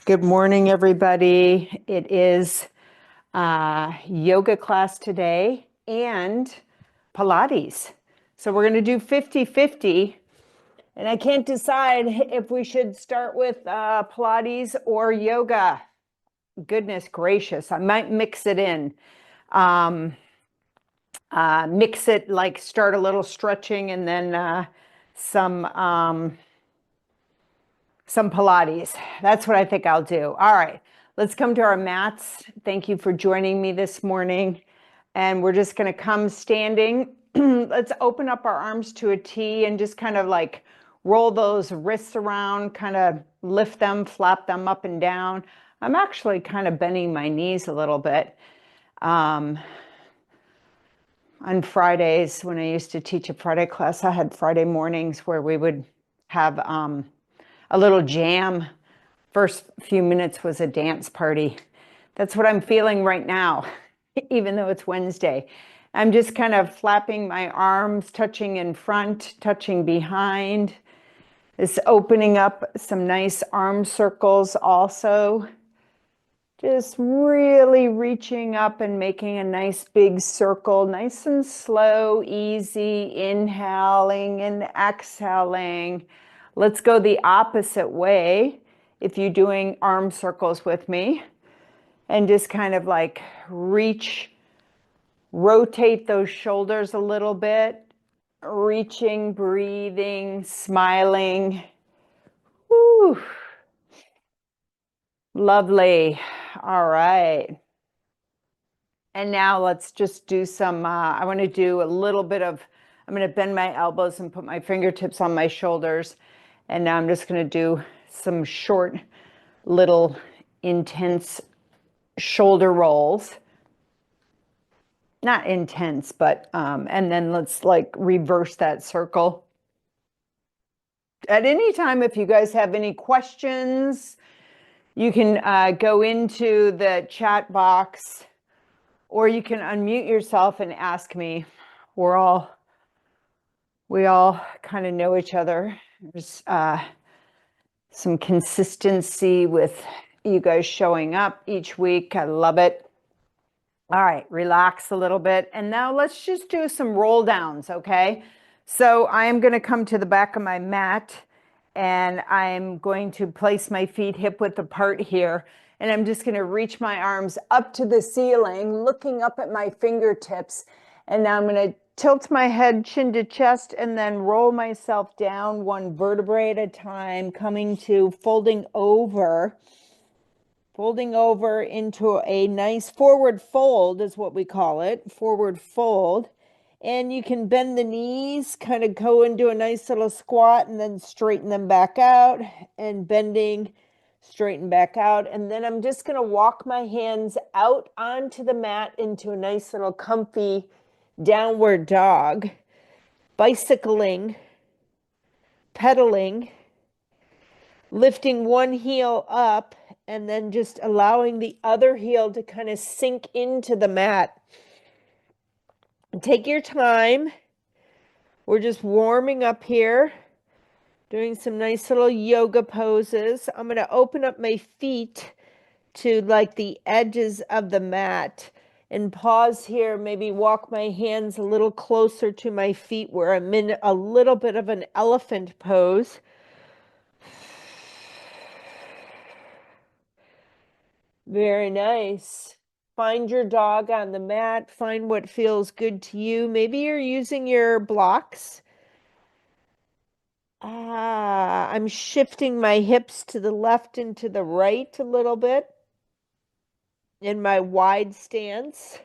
Good morning, everybody. It is yoga class today and Pilates. So we're going to do 50-50. And I can't decide if we should start with Pilates or yoga. Goodness gracious, I might mix it in. Mix it, like start a little stretching and then some Pilates. That's what I think I'll do. All right, let's come to our mats. Thank you for joining me this morning. And we're just going to come standing. Let's open up our arms to a T and just kind of like roll those wrists around, kind of lift them, flap them up and down. I'm actually kind of bending my knees a little bit. On Fridays, when I used to teach a Friday class, I had Friday mornings where we would have a little jam. First few minutes was a dance party. That's what I'm feeling right now, even though it's Wednesday. I'm just kind of flapping my arms, touching in front, touching behind. It's opening up some nice arm circles also. Just really reaching up and making a nice big circle, nice and slow, easy, inhaling and exhaling. Let's go the opposite way if you're doing arm circles with me. And just kind of like reach, rotate those shoulders a little bit, reaching, breathing, smiling. Woo. Lovely. All right. And now let's just do some, I want to do a little bit of, I'm going to bend my elbows and put my fingertips on my shoulders. And now I'm just going to do some short, little, intense shoulder rolls. Not intense, but, and then let's like reverse that circle. At any time, if you guys have any questions, you can go into the chat box, or you can unmute yourself and ask me. We all kind of know each other. There's some consistency with you guys showing up each week. I love it. All right, relax a little bit. And now let's just do some roll downs, okay? So I am going to come to the back of my mat and I'm going to place my feet hip width apart here. And I'm just going to reach my arms up to the ceiling, looking up at my fingertips. And now I'm going to tilt my head chin to chest and then roll myself down one vertebrae at a time, coming to folding over into a nice forward fold is what we call it, forward fold. And you can bend the knees, kind of go into a nice little squat and then straighten them back out, and bending, straighten back out. And then I'm just going to walk my hands out onto the mat into a nice little comfy downward dog, bicycling, pedaling, lifting one heel up and then just allowing the other heel to kind of sink into the mat. Take your time. We're just warming up here, doing some nice little yoga poses. I'm going to open up my feet to like the edges of the mat and pause here, maybe walk my hands a little closer to my feet where I'm in a little bit of an elephant pose. Very nice. Find your dog on the mat. Find what feels good to you. Maybe you're using your blocks. I'm shifting my hips to the left and to the right a little bit in my wide stance.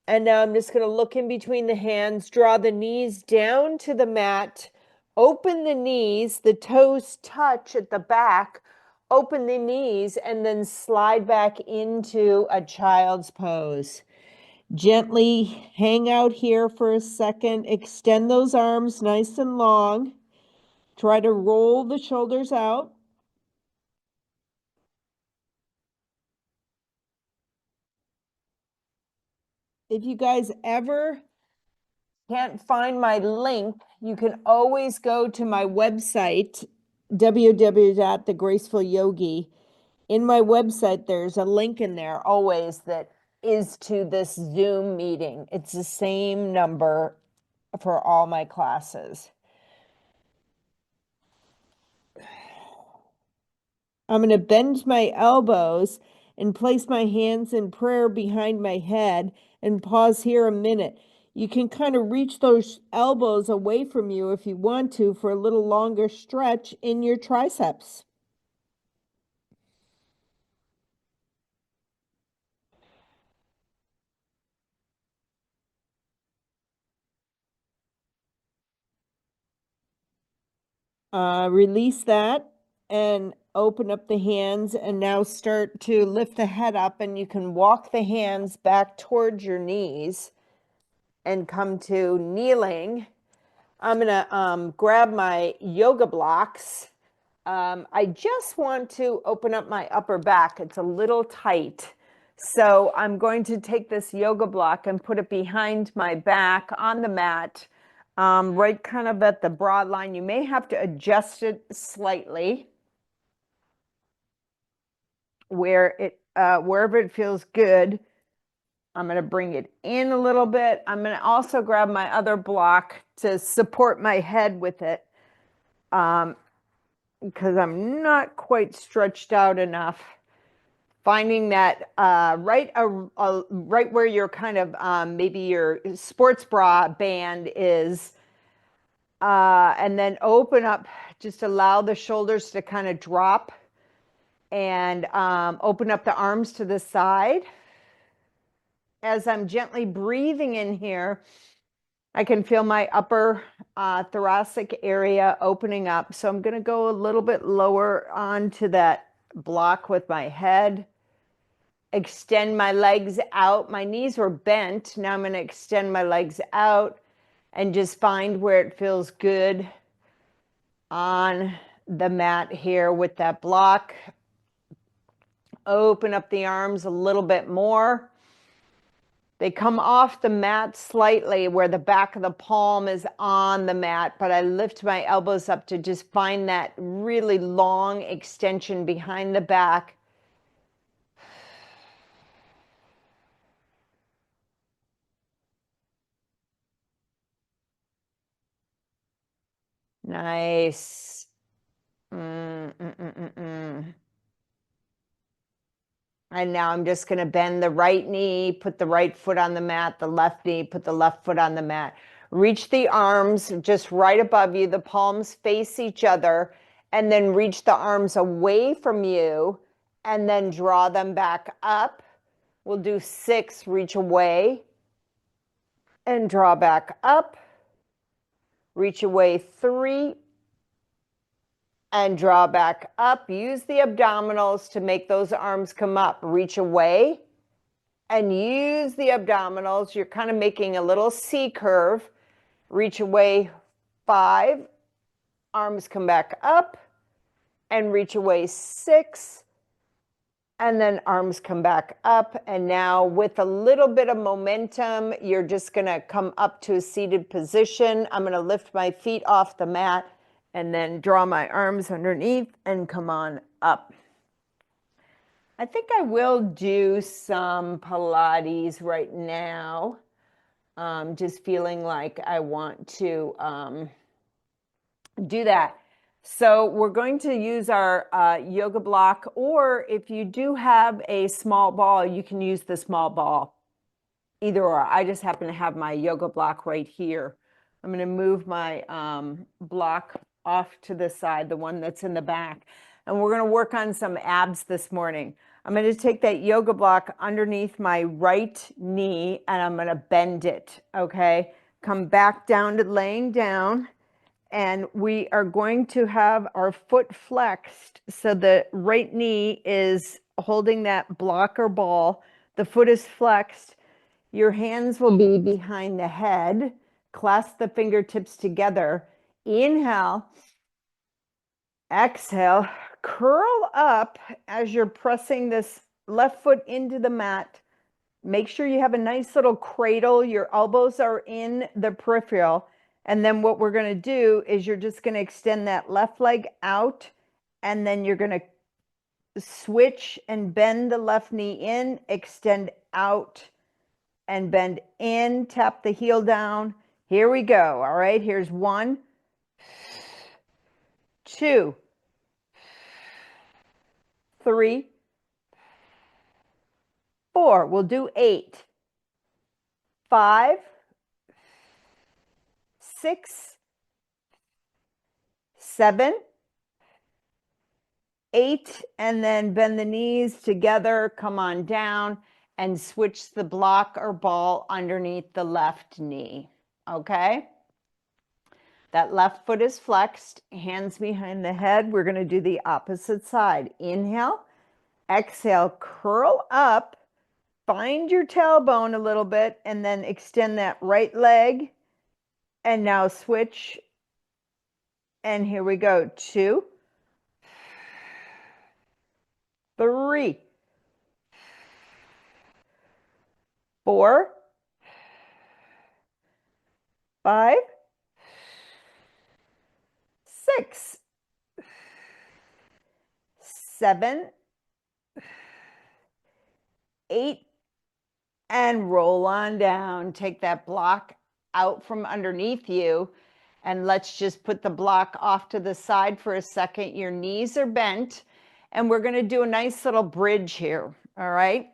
And now I'm just going to look in between the hands, draw the knees down to the mat, open the knees, the toes touch at the back, open the knees, and then slide back into a child's pose. Gently hang out here for a second, extend those arms nice and long. Try to roll the shoulders out. If you guys ever can't find my link, you can always go to my website, www.thegracefulyogi. In my website, there's a link in there always that is to this Zoom meeting. It's the same number for all my classes. I'm going to bend my elbows and place my hands in prayer behind my head and pause here a minute. You can kind of reach those elbows away from you if you want to for a little longer stretch in your triceps. Release that and open up the hands, and now start to lift the head up, and you can walk the hands back towards your knees and come to kneeling. I'm going to grab my yoga blocks. I just want to open up my upper back. It's a little tight. So I'm going to take this yoga block and put it behind my back on the mat, right kind of at the broad line. You may have to adjust it slightly wherever it feels good. I'm going to bring it in a little bit. I'm going to also grab my other block to support my head with it, because I'm not quite stretched out enough. Finding that right where your kind of maybe your sports bra band is, and then open up, just allow the shoulders to kind of drop, and open up the arms to the side. As I'm gently breathing in here, I can feel my upper thoracic area opening up. So I'm going to go a little bit lower onto that block with my head. Extend my legs out. My knees were bent. Now I'm going to extend my legs out and just find where it feels good on the mat here with that block. Open up the arms a little bit more. They come off the mat slightly where the back of the palm is on the mat, but I lift my elbows up to just find that really long extension behind the back. Nice. And now I'm just going to bend the right knee, put the right foot on the mat, the left knee, put the left foot on the mat. Reach the arms just right above you. The palms face each other, and then reach the arms away from you and then draw them back up. We'll do 6, reach away and draw back up. Reach away 3 and draw back up. Use the abdominals to make those arms come up. Reach away and use the abdominals. You're kind of making a little C curve. Reach away 5, arms come back up, and reach away 6, and then arms come back up. And now with a little bit of momentum, you're just going to come up to a seated position. I'm going to lift my feet off the mat and then draw my arms underneath and come on up. I think I will do some Pilates right now. Just feeling like I want to do that. So we're going to use our yoga block, or if you do have a small ball, you can use the small ball. Either or. I just happen to have my yoga block right here. I'm going to move my block off to the side, the one that's in the back. And we're going to work on some abs this morning. I'm going to take that yoga block underneath my right knee and I'm going to bend it, okay? Come back down to laying down, and we are going to have our foot flexed. So the right knee is holding that block or ball. The foot is flexed. Your hands will be behind the head. Clasp the fingertips together. Inhale. Exhale. Curl up as you're pressing this left foot into the mat. Make sure you have a nice little cradle. Your elbows are in the peripheral. And then what we're going to do is you're just going to extend that left leg out, and then you're going to switch and bend the left knee in, extend out and bend in, tap the heel down. Here we go. All right, here's 1, 2, 3, 4. We'll do 8, 5, 6, 7, 8, and then bend the knees together, come on down, and switch the block or ball underneath the left knee, okay? That left foot is flexed, hands behind the head. We're going to do the opposite side. Inhale, exhale, curl up, find your tailbone a little bit, and then extend that right leg, and now switch, and here we go. 2, 3, 4, 5, 6, 7, 8, and roll on down. Take that block out from underneath you, and let's just put the block off to the side for a second. Your knees are bent, and we're going to do a nice little bridge here, all right?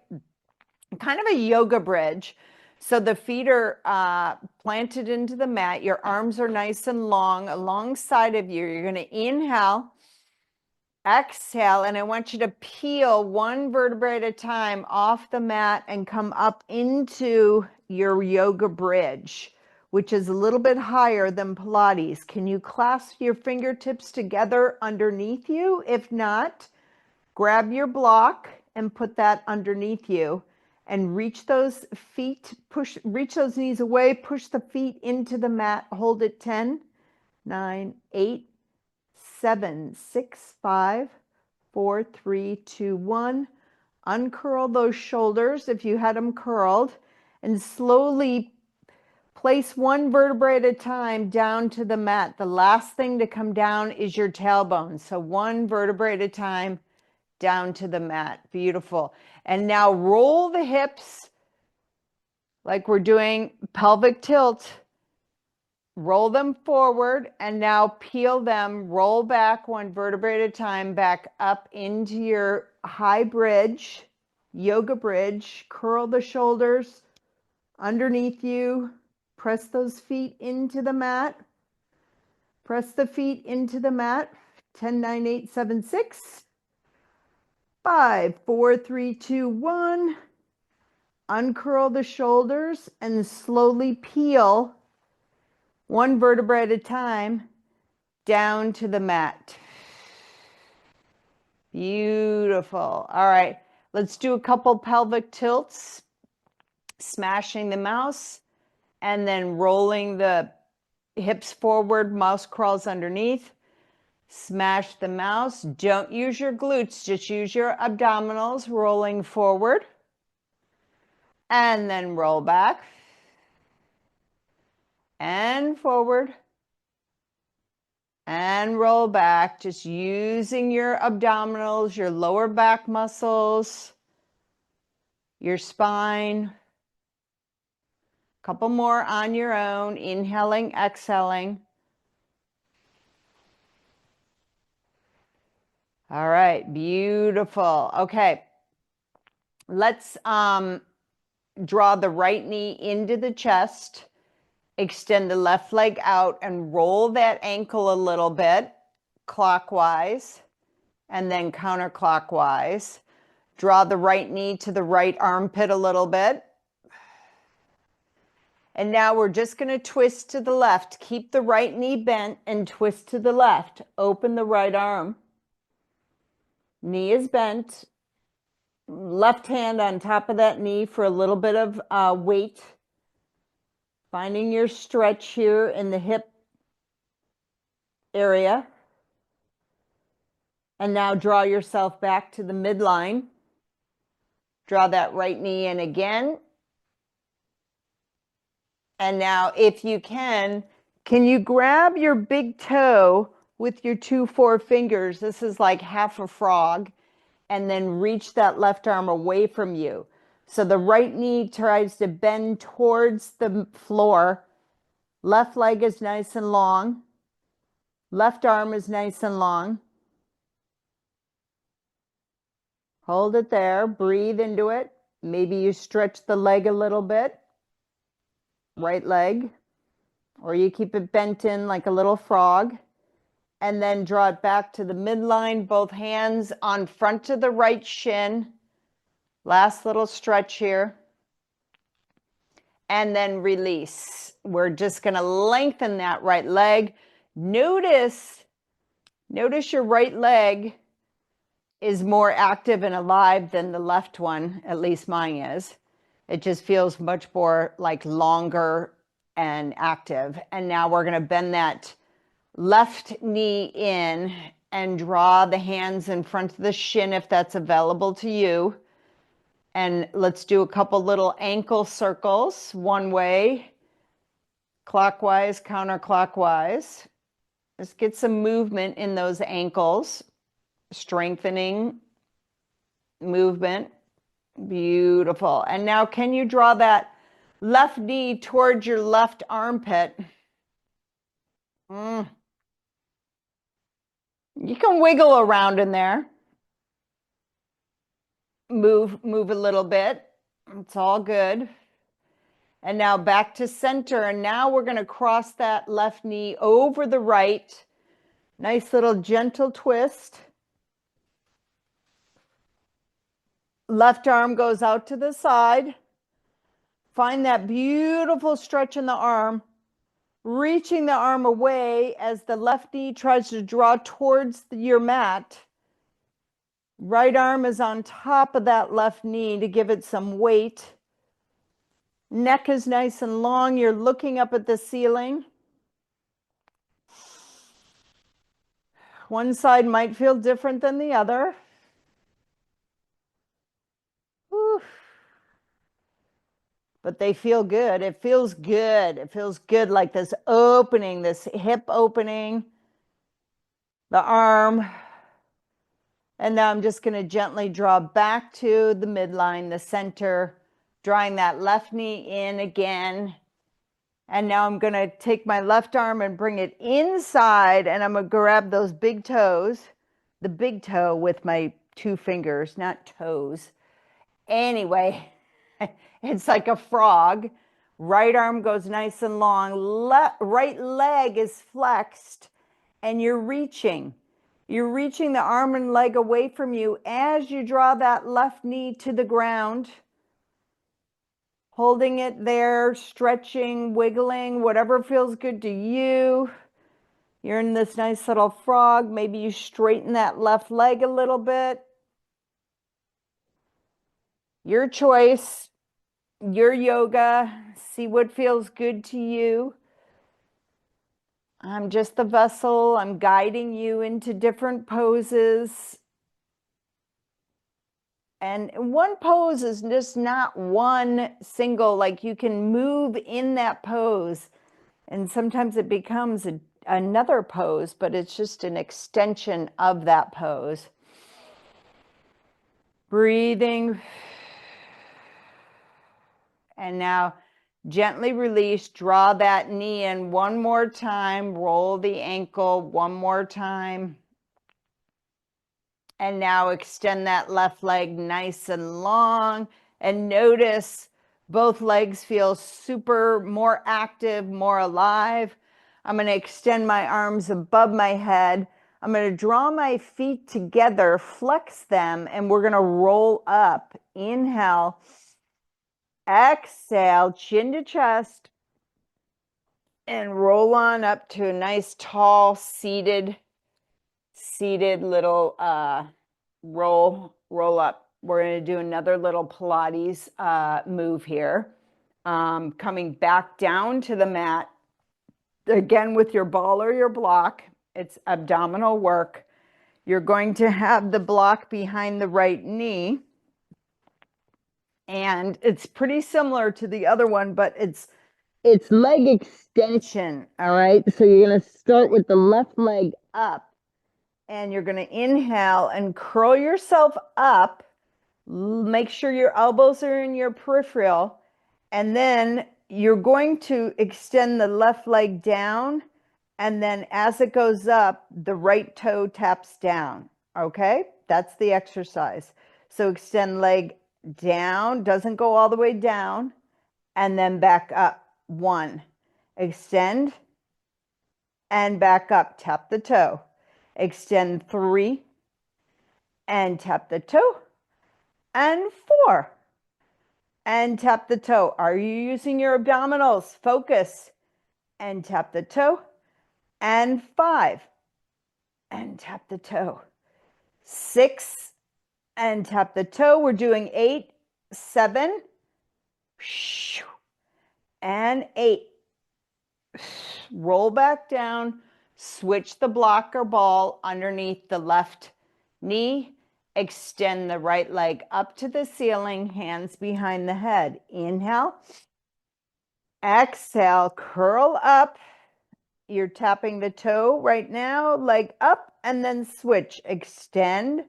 Kind of a yoga bridge. So the feet are planted into the mat. Your arms are nice and long alongside of you. You're going to inhale, exhale, and I want you to peel one vertebrae at a time off the mat and come up into your yoga bridge, which is a little bit higher than Pilates. Can you clasp your fingertips together underneath you? If not, grab your block and put that underneath you. And reach those feet, reach those knees away, push the feet into the mat, hold it 10, 9, 8, 7, 6, 5, 4, 3, 2, 1. Uncurl those shoulders if you had them curled, and slowly place one vertebrae at a time down to the mat. The last thing to come down is your tailbone. So one vertebrae at a time down to the mat. Beautiful. And now roll the hips like we're doing pelvic tilt. Roll them forward, and now peel them, roll back one vertebrae at a time, back up into your high bridge, yoga bridge. Curl the shoulders underneath you. Press those feet into the mat. Press the feet into the mat. 10, 9, 8, 7, 6. 5, 4, 3, 2, 1. Uncurl the shoulders and slowly peel one vertebrae at a time down to the mat. Beautiful. All right, let's do a couple pelvic tilts, smashing the mouse, and then rolling the hips forward, mouse crawls underneath. Smash the mouse. Don't use your glutes, just use your abdominals, rolling forward. And then roll back. And forward. And roll back, just using your abdominals, your lower back muscles, your spine. Couple more on your own, inhaling, exhaling. All right, beautiful. Okay, let's draw the right knee into the chest, extend the left leg out, and roll that ankle a little bit, clockwise, and then counterclockwise. Draw the right knee to the right armpit a little bit. And now we're just going to twist to the left. Keep the right knee bent and twist to the left. Open the right arm. Knee is bent. Left hand on top of that knee for a little bit of weight. Finding your stretch here in the hip area. And now draw yourself back to the midline. Draw that right knee in again. And now, if you can Can you grab your big toe with your 2 forefingers? This is like half a frog. And then reach that left arm away from you. So the right knee tries to bend towards the floor. Left leg is nice and long. Left arm is nice and long. Hold it there. Breathe into it. Maybe you stretch the leg a little bit. Right leg. Or you keep it bent in like a little frog. And then draw it back to the midline, both hands on front of the right shin. Last little stretch here. And then release. We're just going to lengthen that right leg. Notice your right leg is more active and alive than the left one, at least mine is. It just feels much more like longer and active. And now we're going to bend that left knee in and draw the hands in front of the shin if that's available to you. And let's do a couple little ankle circles, one way, clockwise, counterclockwise. Let's get some movement in those ankles, strengthening movement. Beautiful. And now can you draw that left knee towards your left armpit? You can wiggle around in there. Move a little bit. It's all good. And now back to center. And now we're going to cross that left knee over the right. Nice little gentle twist. Left arm goes out to the side. Find that beautiful stretch in the arm. Reaching the arm away as the left knee tries to draw towards your mat. Right arm is on top of that left knee to give it some weight. Neck is nice and long. You're looking up at the ceiling. One side might feel different than the other. Whew. But they feel good. It feels good. It feels good, like this opening, this hip opening, the arm. And now I'm just going to gently draw back to the midline, the center, drawing that left knee in again. And now I'm going to take my left arm and bring it inside, and I'm going to grab those big toes, the big toe with my 2 fingers, not toes. Anyway, it's like a frog. Right arm goes nice and long. Right leg is flexed, and you're reaching. You're reaching the arm and leg away from you as you draw that left knee to the ground. Holding it there, stretching, wiggling, whatever feels good to you. You're in this nice little frog. Maybe you straighten that left leg a little bit. Your choice, your yoga. See what feels good to you. I'm just the vessel. I'm guiding you into different poses. And one pose is just not one single, like you can move in that pose. And sometimes it becomes another pose, but it's just an extension of that pose. Breathing. And now gently release, draw that knee in one more time, roll the ankle one more time. And now extend that left leg nice and long, and notice both legs feel more active, more alive. I'm going to extend my arms above my head. I'm going to draw my feet together, flex them, and we're going to roll up. Inhale. Exhale, chin to chest, and roll on up to a nice tall seated little roll up. We're going to do another little Pilates move here. Coming back down to the mat, again with your ball or your block. It's abdominal work. You're going to have the block behind the right knee. And it's pretty similar to the other one, but it's It's leg extension, all right? So you're going to start with the left leg up, and you're going to inhale and curl yourself up. Make sure your elbows are in your peripheral, and then you're going to extend the left leg down, and then as it goes up, the right toe taps down, okay? That's the exercise. So extend leg down, doesn't go all the way down, and then back up. 1, extend, and back up, tap the toe. Extend 3, and tap the toe, and 4, and tap the toe. Are you using your abdominals? Focus, and tap the toe, and 5, and tap the toe. 6, and tap the toe. We're doing 8, 7, and 8. Roll back down, switch the block or ball underneath the left knee, extend the right leg up to the ceiling, hands behind the head. Inhale, exhale, curl up. You're tapping the toe right now, leg up, and then switch, extend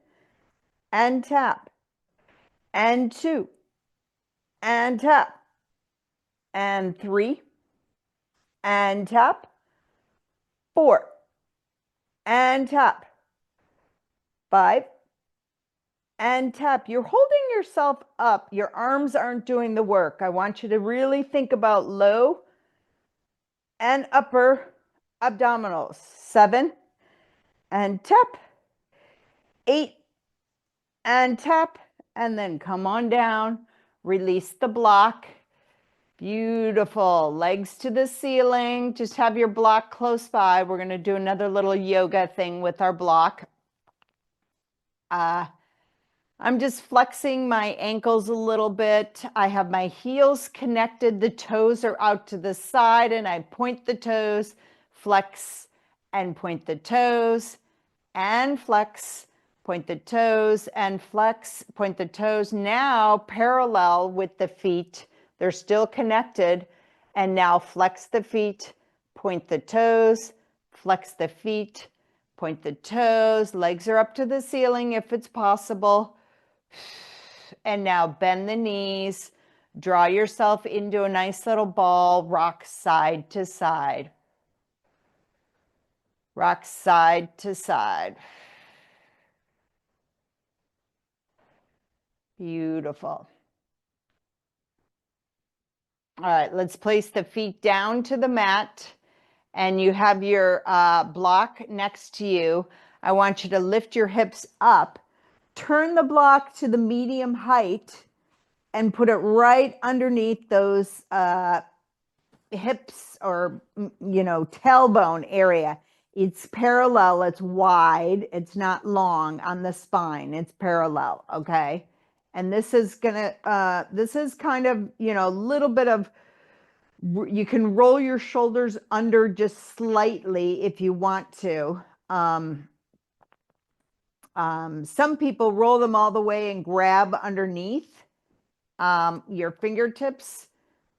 and tap, and 2, and tap, and 3, and tap, 4, and tap, 5, and tap. You're holding yourself up. Your arms aren't doing the work. I want you to really think about low and upper abdominals. 7, and tap, 8, and tap, and then come on down. Release the block. Beautiful. Legs to the ceiling. Just have your block close by. We're going to do another little yoga thing with our block. I'm just flexing my ankles a little bit. I have my heels connected. The toes are out to the side, and I point the toes, flex, and point the toes, and flex, point the toes, and flex, point the toes. Now parallel with the feet. They're still connected. And now flex the feet, point the toes, flex the feet, point the toes. Legs are up to the ceiling if it's possible. And now bend the knees, draw yourself into a nice little ball, rock side to side. Rock side to side. Beautiful. All right, let's place the feet down to the mat, and you have your block next to you. I want you to lift your hips up, turn the block to the medium height, and put it right underneath those hips or, tailbone area. It's parallel, it's wide, it's not long on the spine, it's parallel, okay? And this is gonna, this is kind of, a little bit of, you can roll your shoulders under just slightly if you want to. Some people roll them all the way and grab underneath your fingertips,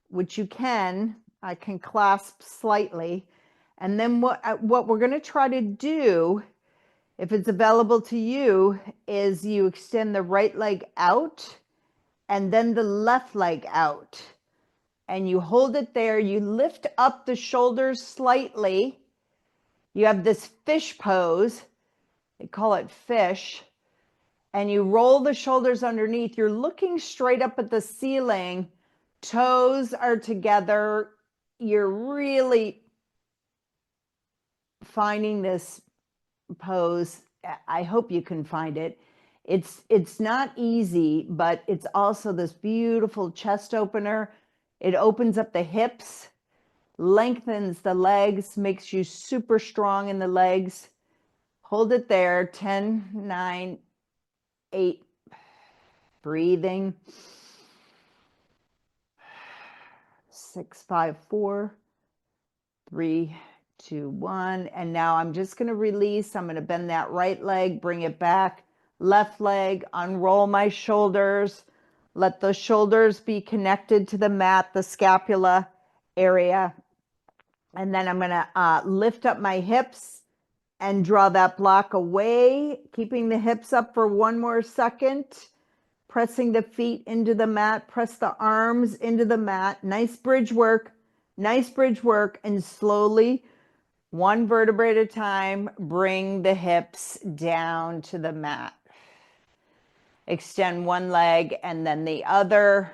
which you can. I can clasp slightly. And then what we're going to try to do, if it's available to you, is you extend the right leg out and then the left leg out. And you hold it there. You lift up the shoulders slightly. You have this fish pose. They call it fish. And you roll the shoulders underneath. You're looking straight up at the ceiling. Toes are together. You're really finding this pose. I hope you can find it. It's not easy, but it's also this beautiful chest opener. It opens up the hips, lengthens the legs, makes you super strong in the legs. Hold it there. 10, 9, 8. Breathing. 6, 5, 4, 3, 2, 1. And now I'm just going to release. I'm going to bend that right leg, bring it back. Left leg, unroll my shoulders. Let the shoulders be connected to the mat, the scapula. area. And then I'm going to lift up my hips and draw that block away, keeping the hips up for one more second, pressing the feet into the mat, press the arms into the mat. Nice bridge work, and slowly, one vertebrae at a time, bring the hips down to the mat. Extend one leg and then the other.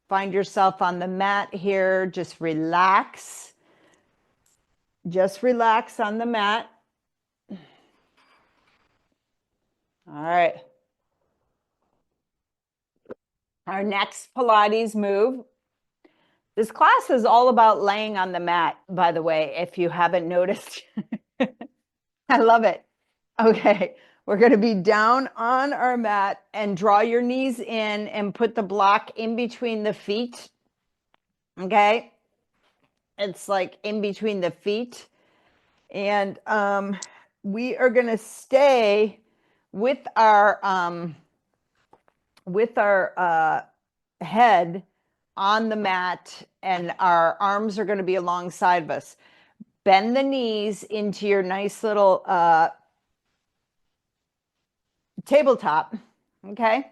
Find yourself on the mat here. Just relax. Just relax on the mat. All right. Our next Pilates move. This class is all about laying on the mat, by the way, if you haven't noticed. I love it. Okay, we're going to be down on our mat and draw your knees in and put the block in between the feet. Okay, it's like in between the feet. And we are going to stay with our head on the mat, and our arms are going to be alongside of us. Bend the knees into your nice little tabletop, okay?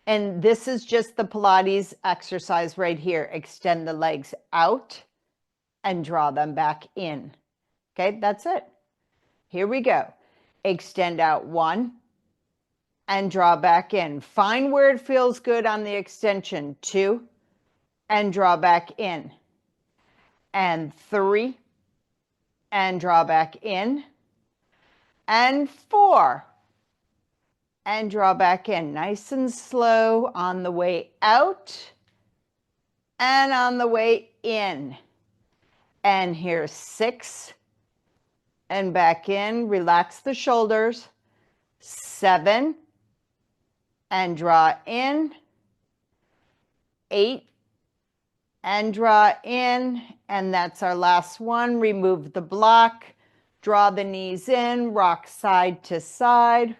And this is just the Pilates exercise right here. Extend the legs out and draw them back in. Okay, that's it. Here we go. Extend out one and draw back in. Find where it feels good on the extension. 2 and draw back in. And 3 and draw back in. And 4 and draw back in. Nice and slow on the way out and on the way in. And here's 6 and back in. Relax the shoulders. 7 and draw in. 8 and draw in. And that's our last one. Remove the block. Draw the knees in. Rock side to side.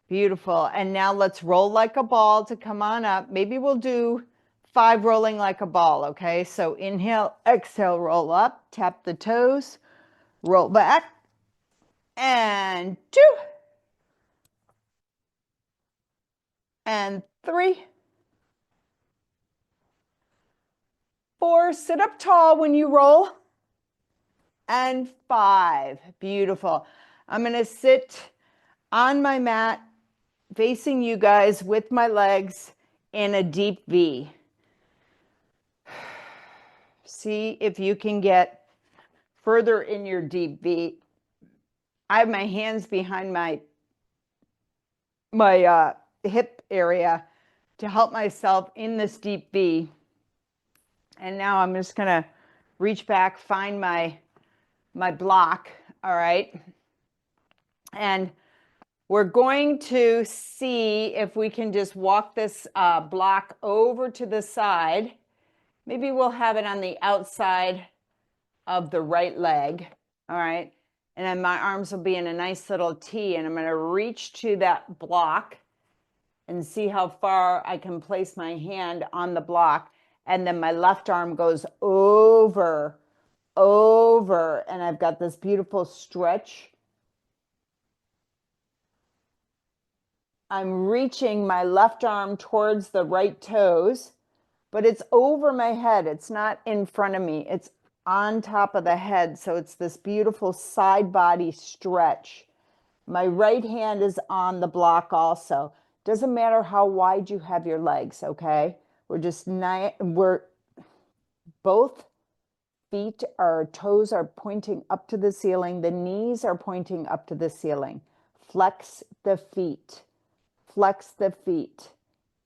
Beautiful. And now let's roll like a ball to come on up. Maybe we'll do 5 rolling like a ball, okay? So inhale, exhale, roll up, tap the toes, roll back, and 2, and 3, 4, sit up tall when you roll, and 5. Beautiful. I'm going to sit on my mat facing you guys with my legs in a deep V. See if you can get further in your deep V. I have my hands behind my hip area to help myself in this deep V. And now I'm just going to reach back, find my block, all right? And we're going to see if we can just walk this block over to the side. Maybe we'll have it on the outside of the right leg, all right? And then my arms will be in a nice little T, and I'm going to reach to that block and see how far I can place my hand on the block. And then my left arm goes over, and I've got this beautiful stretch. I'm reaching my left arm towards the right toes, but it's over my head. It's not in front of me. It's on top of the head. So it's this beautiful side body stretch. My right hand is on the block also. Doesn't matter how wide you have your legs, okay? We're both feet, our toes are pointing up to the ceiling. The knees are pointing up to the ceiling. Flex the feet. Flex the feet.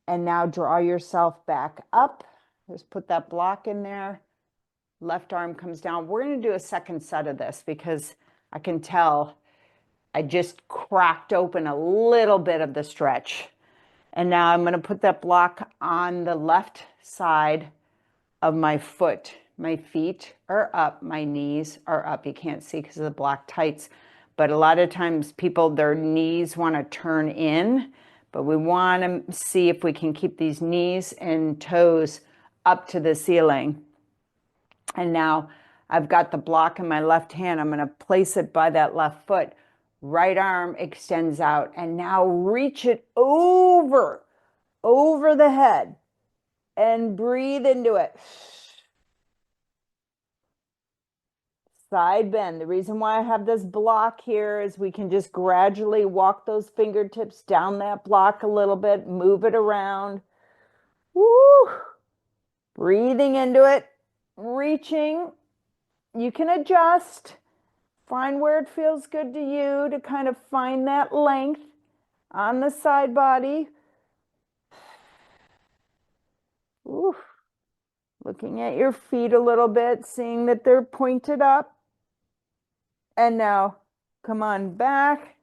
And now draw yourself back up. Just put that block in there. Left arm comes down. We're going to do a second set of this because I can tell I just cracked open a little bit of the stretch. And now I'm going to put that block on the left side of my foot. My feet are up. My knees are up. You can't see because of the black tights. But a lot of times people, their knees want to turn in. But we want to see if we can keep these knees and toes up to the ceiling. And now I've got the block in my left hand. I'm going to place it by that left foot. Right arm extends out, and now reach it over the head and breathe into it. Side bend. The reason why I have this block here is we can just gradually walk those fingertips down that block a little bit, move it around. Woo! Breathing into it, reaching. You can adjust. Find where it feels good to you to kind of find that length on the side body. Ooh. Looking at your feet a little bit, seeing that they're pointed up. And now come on back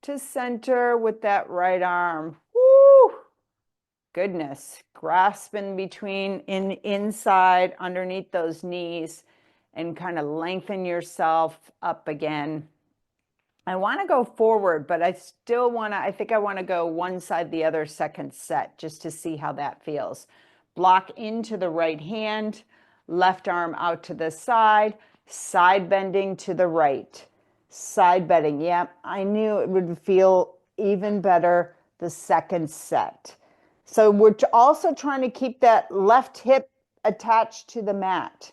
to center with that right arm. Woo! Goodness. Grasping inside underneath those knees and kind of lengthen yourself up again. I want to go forward, but I still want to, I think I want to go one side, the other second set, just to see how that feels. Block into the right hand, left arm out to the side bending to the right. Side bending. Yep, I knew it would feel even better the second set. So we're also trying to keep that left hip attached to the mat.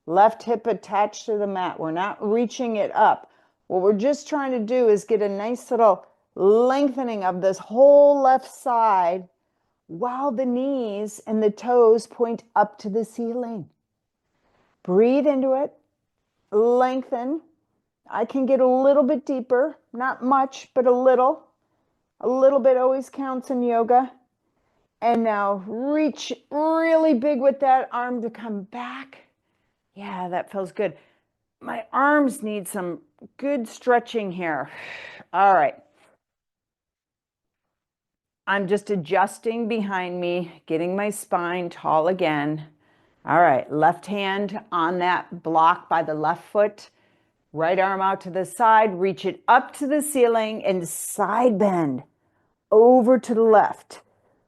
Left hip attached to the mat. We're not reaching it up. What we're just trying to do is get a nice little lengthening of this whole left side while the knees and the toes point up to the ceiling. Breathe into it. Lengthen. I can get a little bit deeper, not much, but a little. A little bit always counts in yoga. And now reach really big with that arm to come back. Yeah, that feels good. My arms need some good stretching here. All right. I'm just adjusting behind me, getting my spine tall again. All right, left hand on that block by the left foot. Right arm out to the side, reach it up to the ceiling and side bend over to the left.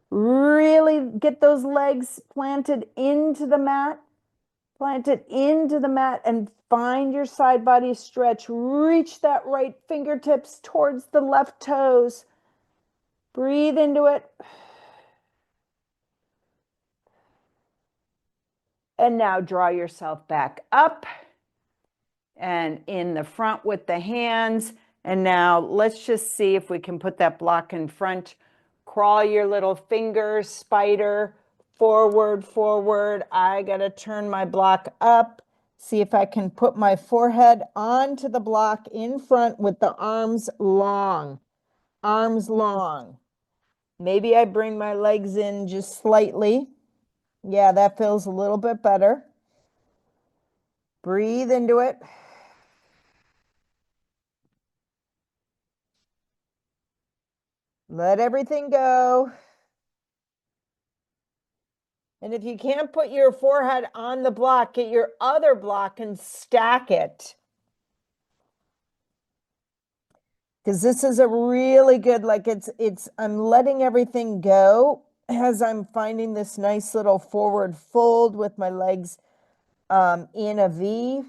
Really get those legs planted into the mat. Plant it into the mat and find your side body stretch. Reach that right fingertips towards the left toes. Breathe into it. And now draw yourself back up and in the front with the hands. And now let's just see if we can put that block in front. Crawl your little fingers, spider, forward, forward. I got to turn my block up. See if I can put my forehead onto the block in front with the arms long. Arms long. Maybe I bring my legs in just slightly. Yeah, that feels a little bit better. Breathe into it. Let everything go. And if you can't put your forehead on the block, get your other block and stack it. Because this is a really good, like I'm letting everything go as I'm finding this nice little forward fold with my legs in a V.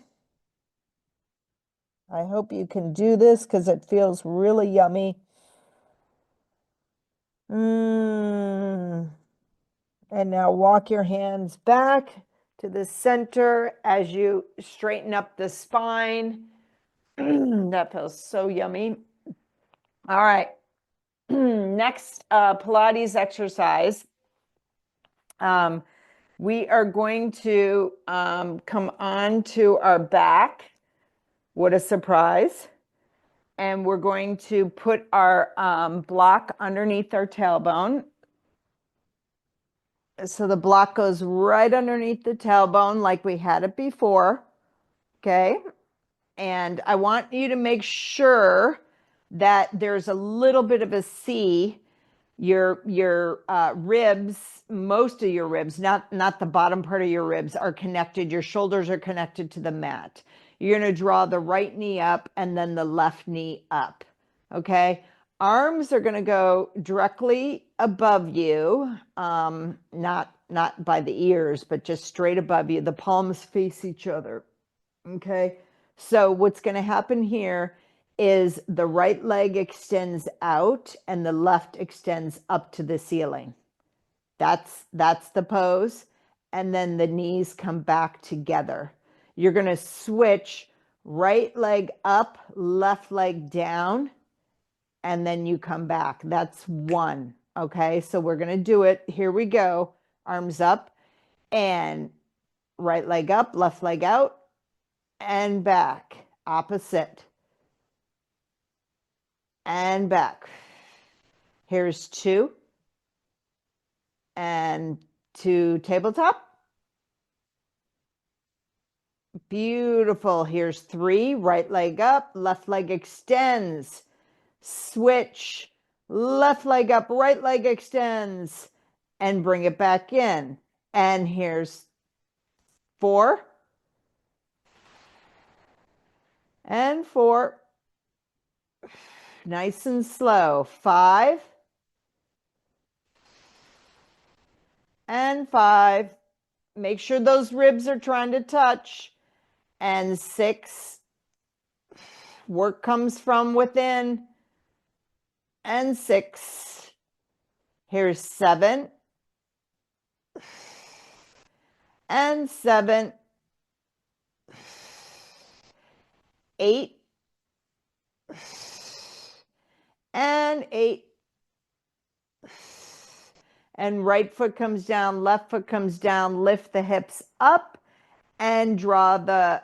I hope you can do this because it feels really yummy. And now walk your hands back to the center as you straighten up the spine. That feels so yummy. All right. Next Pilates exercise. We are going to come on to our back. What a surprise. And we're going to put our block underneath our tailbone. So the block goes right underneath the tailbone like we had it before. Okay. And I want you to make sure that there's a little bit of a C. Your ribs, most of your ribs, not the bottom part of your ribs, are connected. Your shoulders are connected to the mat. You're going to draw the right knee up and then the left knee up. Okay. Arms are going to go directly above you, not by the ears, but just straight above you. The palms face each other. Okay. So what's going to happen here is the right leg extends out and the left extends up to the ceiling. That's the pose. And then the knees come back together. You're going to switch right leg up, left leg down, and then you come back. That's one. Okay. So we're going to do it. Here we go. Arms up and right leg up, left leg out, and back. Opposite. And back. Here's 2. And 2 tabletop. Beautiful. Here's 3. Right leg up, left leg extends. Switch. Left leg up, right leg extends. And bring it back in. And here's 4. And 4. Nice and slow. 5. And 5. Make sure those ribs are trying to touch. And 6. Work comes from within. And 6. Here's 7. And 7. 8. And 8. And right foot comes down, left foot comes down, lift the hips up and draw the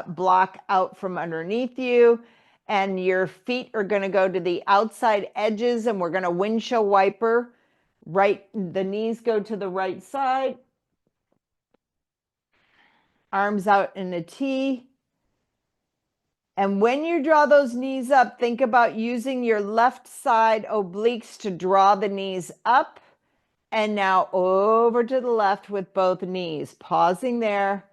block out from underneath you. And your feet are going to go to the outside edges and we're going to windshield wiper. Right, the knees go to the right side. Arms out in a T. And when you draw those knees up, think about using your left side obliques to draw the knees up. And now over to the left with both knees. Pausing there.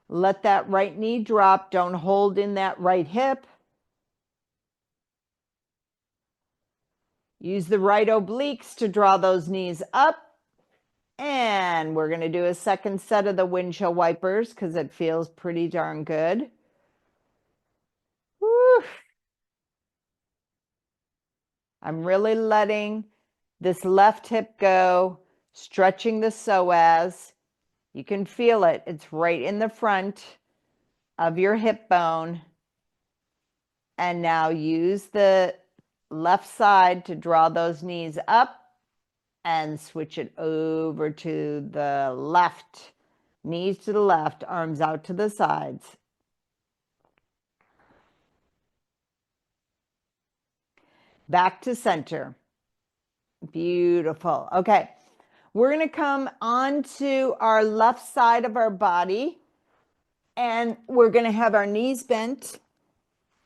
Let that right knee drop. Don't hold in that right hip. Use the right obliques to draw those knees up. And we're going to do a second set of the windshield wipers because it feels pretty darn good. Woo. I'm really letting this left hip go, stretching the psoas. You can feel it. It's right in the front of your hip bone. And now use the left side to draw those knees up and switch it over to the left. Knees to the left, arms out to the sides. Back to center. Beautiful. Okay. We're going to come onto our left side of our body and we're going to have our knees bent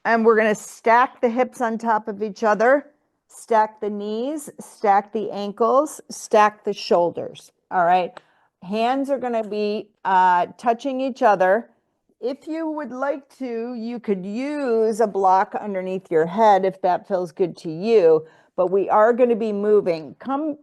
and we're going to stack the hips on top of each other, stack the knees, stack the ankles, stack the shoulders. All right. Hands are going to be touching each other. If you would like to, you could use a block underneath your head if that feels good to you. But we are going to be moving. Come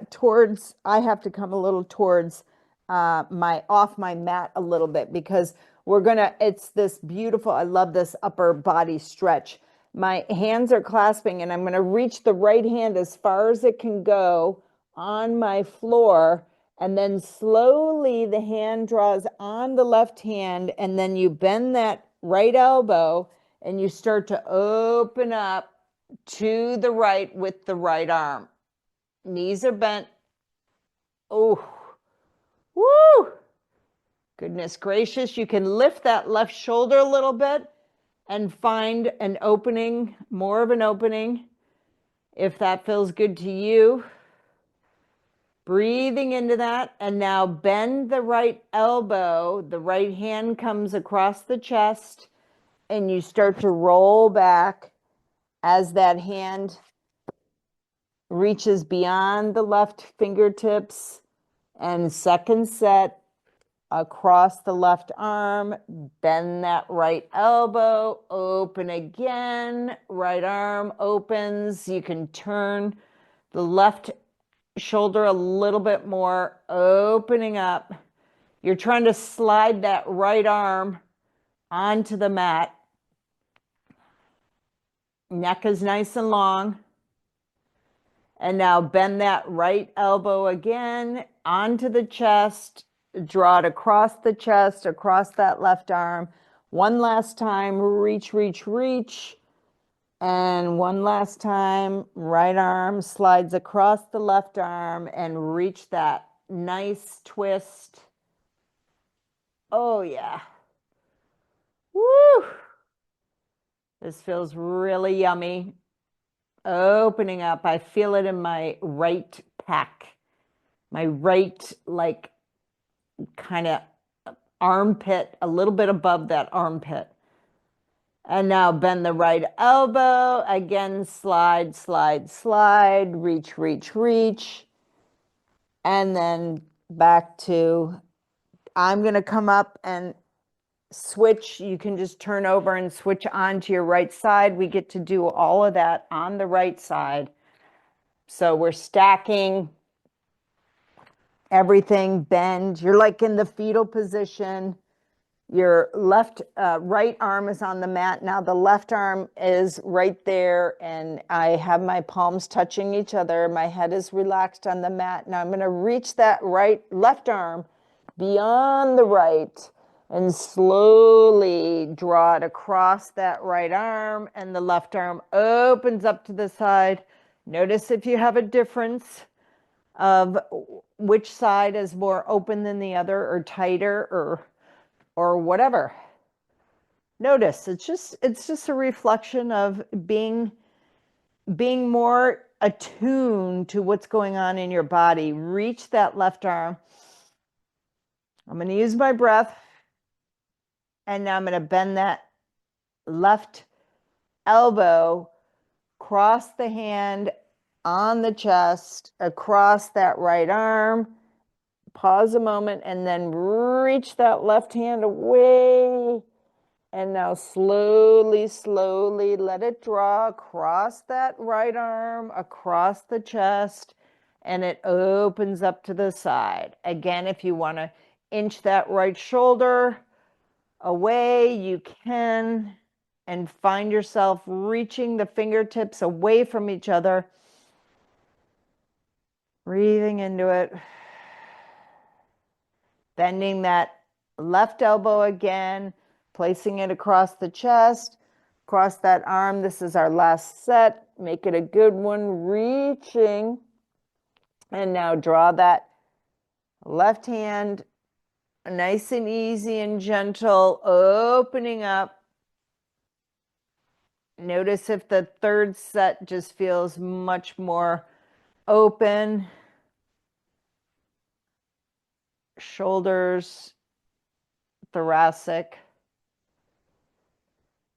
towards, I have to come a little towards off my mat a little bit because we're going to, it's this beautiful, I love this upper body stretch. My hands are clasping and I'm going to reach the right hand as far as it can go on my floor. And then slowly the hand draws on the left hand and then you bend that right elbow and you start to open up to the right with the right arm. Knees are bent. Oh, woo! Goodness gracious. You can lift that left shoulder a little bit and find an opening, more of an opening, if that feels good to you. Breathing into that. And now bend the right elbow. The right hand comes across the chest and you start to roll back as that hand reaches beyond the left fingertips. And second set, across the left arm, bend that right elbow, open again, right arm opens. You can turn the left shoulder a little bit more, opening up. You're trying to slide that right arm onto the mat. Neck is nice and long. And now bend that right elbow again onto the chest, draw it across the chest, across that left arm. One last time, reach, reach, reach. And one last time, right arm slides across the left arm and reach that nice twist. Oh yeah. Woo! This feels really yummy. Opening up. I feel it in my right pec, my right, like, kind of armpit, a little bit above that armpit. And now bend the right elbow. Again, slide, slide, slide, reach, reach, reach. And then back to, I'm going to come up and switch. You can just turn over and switch on to your right side. We get to do all of that on the right side. So we're stacking everything, bend. You're like in the fetal position. Your right arm is on the mat. Now the left arm is right there, and I have my palms touching each other. My head is relaxed on the mat. Now I'm going to reach that left arm beyond the right and slowly draw it across that right arm, and the left arm opens up to the side. Notice if you have a difference of which side is more open than the other, or tighter, or whatever. Notice it's just a reflection of being more attuned to what's going on in your body. Reach that left arm. I'm going to use my breath, and now I'm going to bend that left elbow, cross the hand on the chest, across that right arm. Pause a moment, and then reach that left hand away. And now slowly, slowly let it draw across that right arm, across the chest, and it opens up to the side. Again, if you want to inch that right shoulder away, you can, and find yourself reaching the fingertips away from each other. Breathing into it. Bending that left elbow again, placing it across the chest, across that arm. This is our last set. Make it a good one, reaching. And now draw that left hand nice and easy and gentle, opening up. Notice if the third set just feels much more open. Shoulders, thoracic.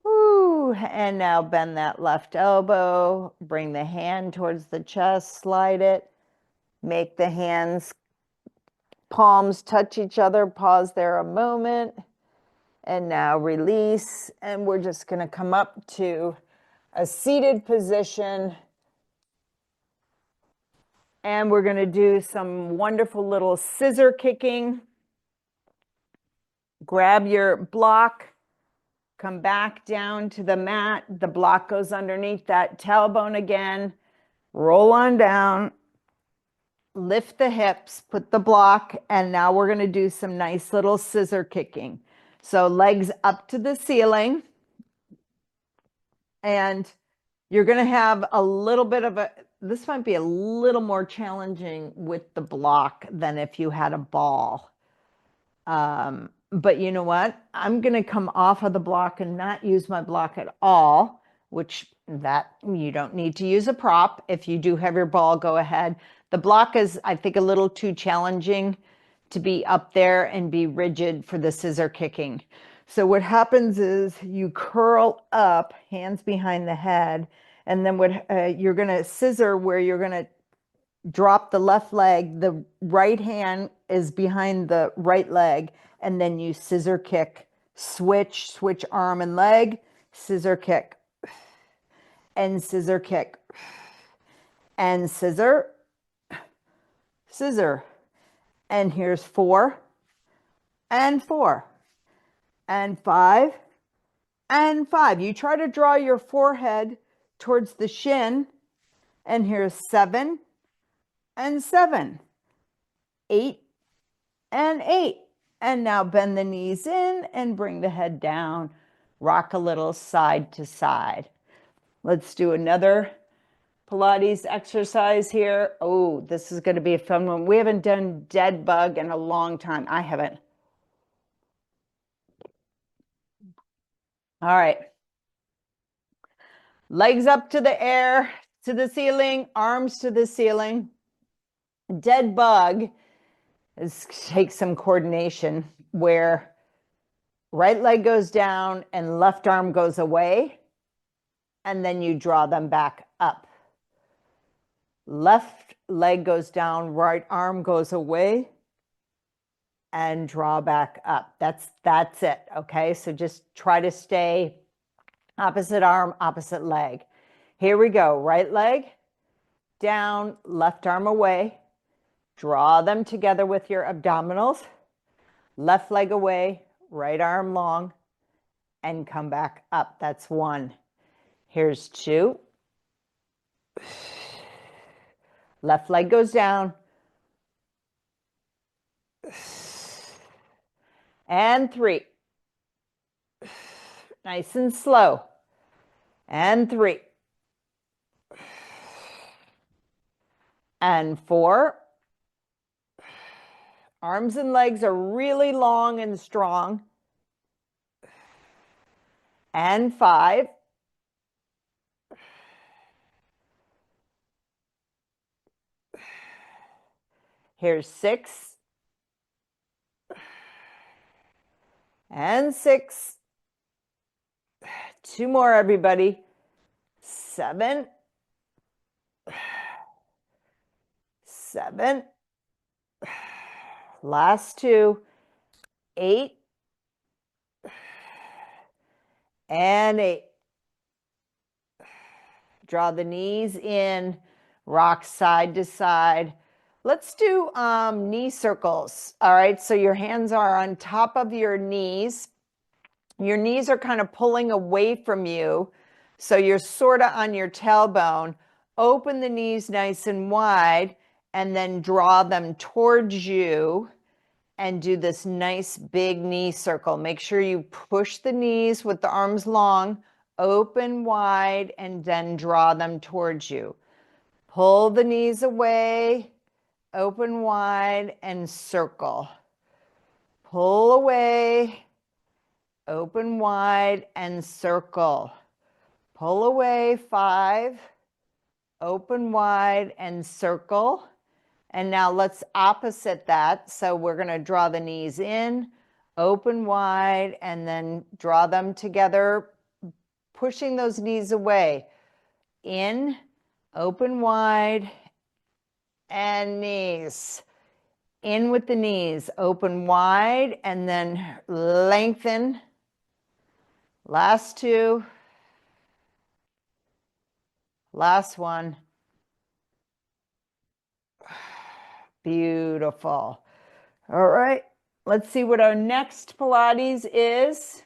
Woo. And now bend that left elbow, bring the hand towards the chest, slide it, make the hands, palms touch each other, pause there a moment, and now release. And we're just going to come up to a seated position, and we're going to do some wonderful little scissor kicking. Grab your block, come back down to the mat. The block goes underneath that tailbone again. Roll on down, lift the hips, put the block, and now we're going to do some nice little scissor kicking. So legs up to the ceiling, and you're going to have a little bit of this might be a little more challenging with the block than if you had a ball. But you know what? I'm going to come off of the block and not use my block at all, which that you don't need to use a prop. If you do have your ball, go ahead. The block is, I think, a little too challenging to be up there and be rigid for the scissor kicking. So what happens is you curl up, hands behind the head, and then you're going to scissor where you're going to drop the left leg. The right hand is behind the right leg, and then you scissor kick, switch arm and leg, scissor kick, and scissor kick, and scissor, scissor. And here's 4, and 4, and 5, and 5. You try to draw your forehead towards the shin, and here's 7, and 7, 8, and 8. And now bend the knees in and bring the head down. Rock a little side to side. Let's do another Pilates exercise here. Oh, this is going to be a fun one. We haven't done dead bug in a long time. I haven't. All right. Legs up to the air, to the ceiling, arms to the ceiling. Dead bug takes some coordination where right leg goes down and left arm goes away, and then you draw them back up. Left leg goes down, right arm goes away, and draw back up. That's it, okay? So just try to stay opposite arm, opposite leg. Here we go. Right leg down, left arm away. Draw them together with your abdominals. Left leg away, right arm long, and come back up. That's 1. Here's 2. Left leg goes down. And 3. Nice and slow. And 3. And 4. Arms and legs are really long and strong. And 5. Here's 6. And 6. 2 more, everybody. 7. 7. Last 2. 8. And 8. Draw the knees in, rock side to side. Let's do knee circles. All right, so your hands are on top of your knees. Your knees are kind of pulling away from you, so you're sort of on your tailbone. Open the knees nice and wide, and then draw them towards you and do this nice big knee circle. Make sure you push the knees with the arms long, open wide, and then draw them towards you. Pull the knees away, open wide, and circle. Pull away, open wide, and circle. Pull away, 5, open wide, and circle. And now let's opposite that. So we're going to draw the knees in, open wide, and then draw them together, pushing those knees away. In, open wide, and knees. In with the knees, open wide, and then lengthen. Last 2. Last 1. Beautiful. All right, let's see what our next Pilates is.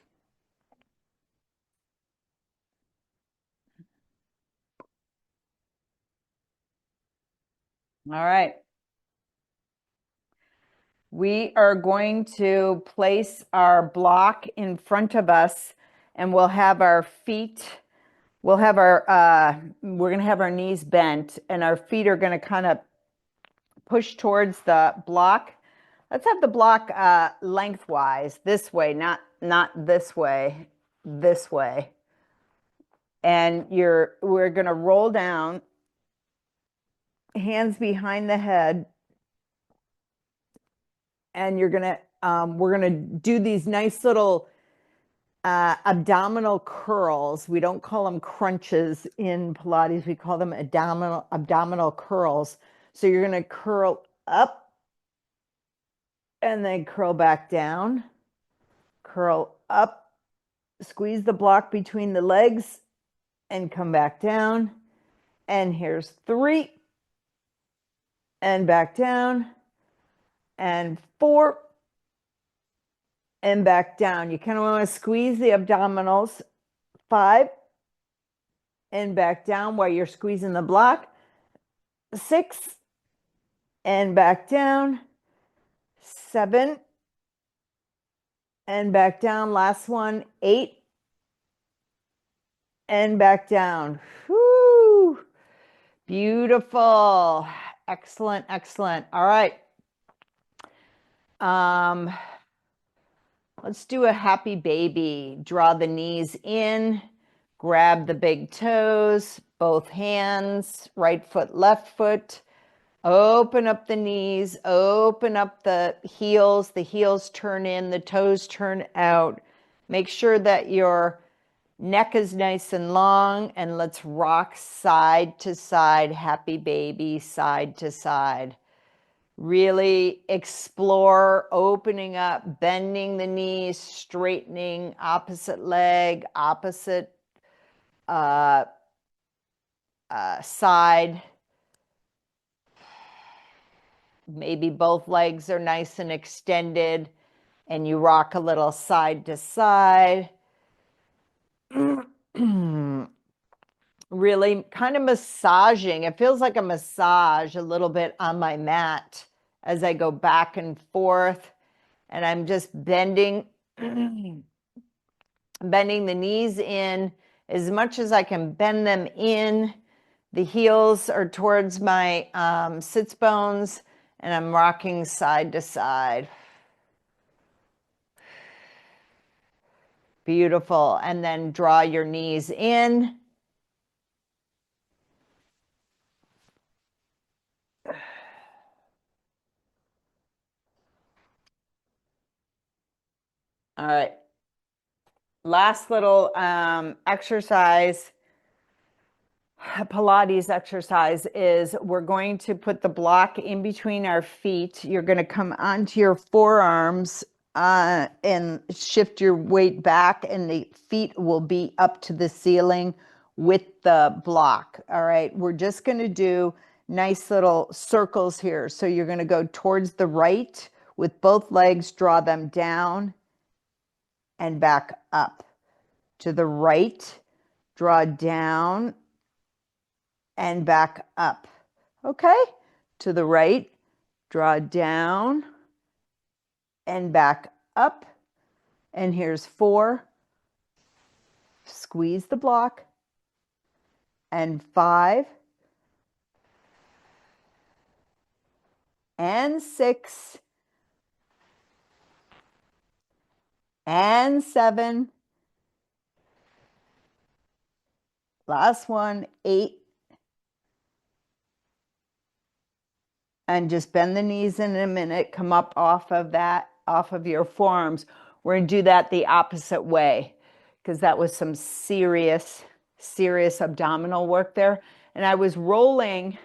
All right. We are going to place our block in front of us, and we'll have our feet, we're going to have our knees bent, and our feet are going to kind of push towards the block. Let's have the block lengthwise, this way, not this way, this way. And we're going to roll down, hands behind the head, and we're going to do these nice little abdominal curls. We don't call them crunches in Pilates. We call them abdominal curls. So you're going to curl up And then curl back down, curl up, squeeze the block between the legs and come back down. And here's 3 and back down and 4 and back down. You kind of want to squeeze the abdominals. 5 and back down while you're squeezing the block. 6 and back down. 7 and back down. Last one. 8 and back down. Whoo! Beautiful. Excellent, excellent. All right. Let's do a happy baby. Draw the knees in, grab the big toes, both hands, right foot, left foot. Open up the knees, open up the heels turn in, the toes turn out. Make sure that your neck is nice and long, and let's rock side to side, happy baby, side to side. Really explore opening up, bending the knees, straightening, opposite leg, opposite side. Maybe both legs are nice and extended, and you rock a little side to side. Really kind of massaging. It feels like a massage a little bit on my mat as I go back and forth. And I'm just bending, bending the knees in as much as I can bend them in. The heels are towards my sits bones, and I'm rocking side to side. Beautiful. And then draw your knees in. All right. Last little exercise, Pilates exercise, is we're going to put the block in between our feet. You're going to come onto your forearms and shift your weight back, and the feet will be up to the ceiling with the block. All right. We're just going to do nice little circles here. So you're going to go towards the right with both legs, draw them down and back up. To the right, draw down and back up. Okay? To the right, draw down and back up. And here's 4. Squeeze the block. And 5. And 6. And 7. Last one, 8. And just bend the knees in a minute. Come up off of that, off of your forearms. We're going to do that the opposite way, because that was some serious, serious abdominal work there. And I was rolling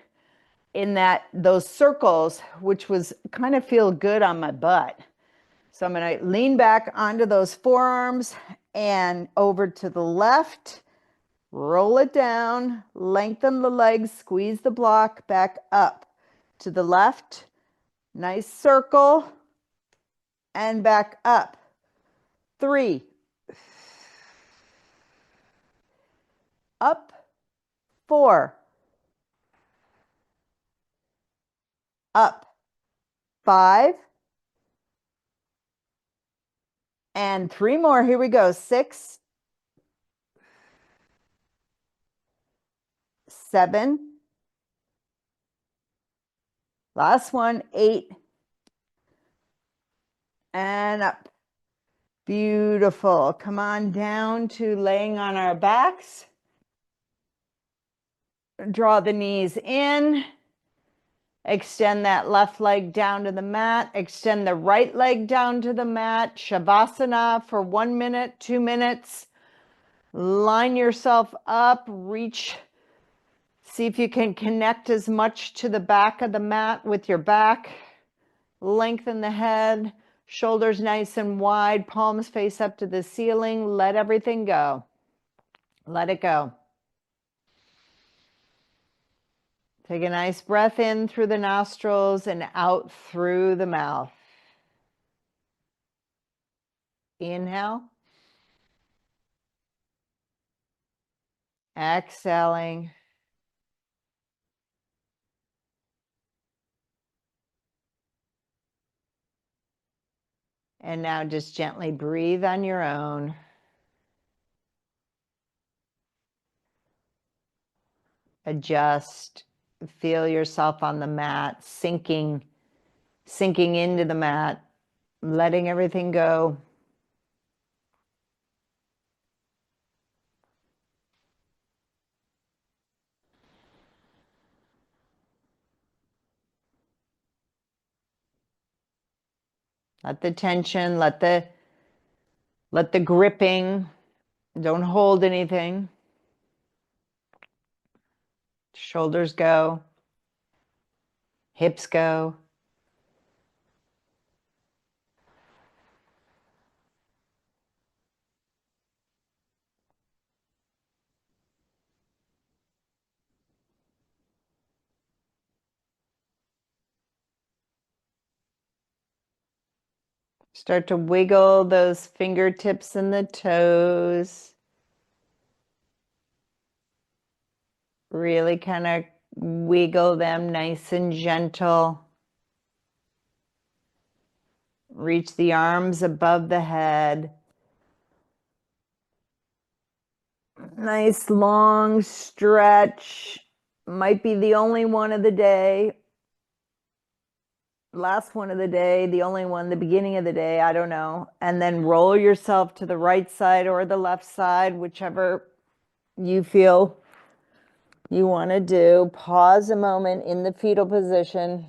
in those circles, which was kind of feel good on my butt. So I'm going to lean back onto those forearms and over to the left. Roll it down, lengthen the legs, squeeze the block, back up. To the left, nice circle, and back up. 3. Up. 4. Up. 5. And 3 more. Here we go. 6. 7. Last one. 8. And up. Beautiful. Come on down to laying on our backs. Draw the knees in. Extend that left leg down to the mat. Extend the right leg down to the mat. Shavasana for 1 minute, 2 minutes. Line yourself up. Reach. See if you can connect as much to the back of the mat with your back. Lengthen the head, shoulders nice and wide, palms face up to the ceiling. Let everything go. Let it go. Take a nice breath in through the nostrils and out through the mouth. Inhale. Exhaling. And now just gently breathe on your own. Adjust. Feel yourself on the mat, sinking into the mat, letting everything go. Let the tension, let the gripping, don't hold anything. Shoulders go, hips go. Start to wiggle those fingertips and the toes. Really kind of wiggle them nice and gentle. Reach the arms above the head. Nice long stretch. Might be the only one of the day. Last one of the day, the only one, the beginning of the day, I don't know. And then roll yourself to the right side or the left side, whichever you feel you want to do. Pause a moment in the fetal position.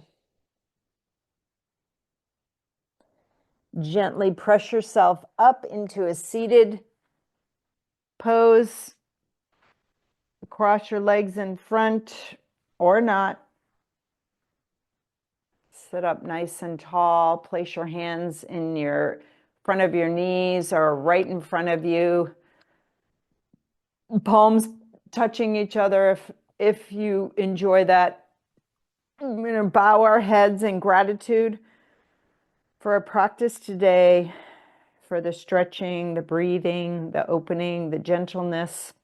Gently press yourself up into a seated pose. Cross your legs in front or not. Sit up nice and tall. Place your hands in your front of your knees or right in front of you. Palms touching each other if you enjoy that. I'm going to bow our heads in gratitude for our practice today, for the stretching, the breathing, the opening, the gentleness.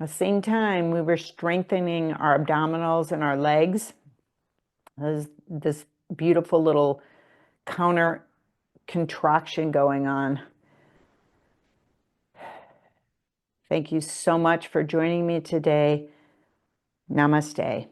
At the same time, we were strengthening our abdominals and our legs. There's this beautiful little counter contraction going on. Thank you so much for joining me today. Namaste.